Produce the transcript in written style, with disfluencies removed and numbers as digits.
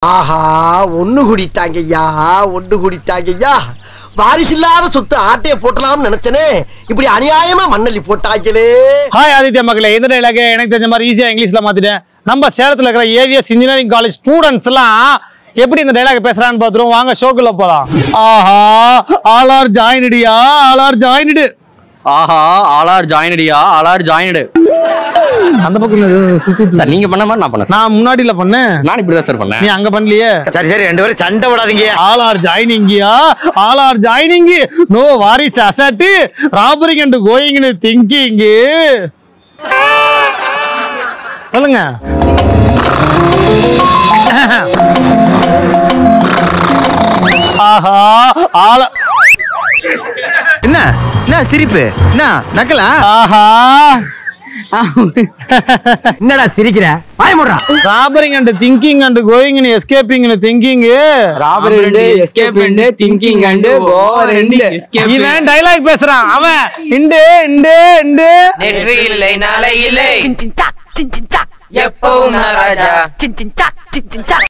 ஆஹா ஒண்ணு குடித்தாங்கய்யா ஒண்ணு குடித்தாங்கய்யா வாரிசில்லாத சொத்து ஆட்டைய போட்டலாம்னு நினைச்சனே இப்படி அநியாயமா மண்ணள்ளி போட்டாங்களே. ஹாய் ஆதித்யா மக்களே, இந்த டைலாக எனக்கு தெரிஞ்ச மாதிரி ஈஸியா இங்கிலீஷ்ல மாத்திட்டேன். நம்ம சேலத்துல இருக்கிற ஏவிஎஸ் இன்ஜினியரிங் காலேஜ் ஸ்டூடெண்ட்ஸ் எல்லாம் எப்படி இந்த டைலாக் பேசுறான்னு பாத்துருவோம். வாங்க ஷோக்குள்ள போலாம். ஆஹா ஆல் ஆர் ஜாயின்டியா ஆல் ஆர் ஜாயின்டு. ஆஹா ஆல் ஆர் ஜாயின்டியா ஆல் ஆர் ஜாயின்டு. அந்த பக்கம் சார் நீங்க பண்ண மாதிரி நான் பண்ணேன். நான் முன்னாடில பண்ணேன். நான் இப்படிதான் சார் பண்ணேன். நீ அங்க பண்ணலையே. சரி சரி ரெண்டு பேரும் சண்டை விடாதீங்க. ஆல் ஆர் ஜாயினிங்கியா all are joining. No worries asset robbering and கோயிங்னு திங்கிங். சொல்லுங்க. ஆஹா ஆல என்ன என்ன சிரிப்பு என்ன நக்கலா? ஆஹா என்னடா சிரிக்கிற? வாய மூடுடா. Robbering and thinking and going escaping thinking. Robbery and escape and thinking and over and escape. இவன் டைலாக் பேசுறான். அவன் இண்டு இண்டு இண்டு நேற்று இல்லை நாளை இல்லை சின் சின் சாக் எப்பவும் ராஜா சின் சின் சாக்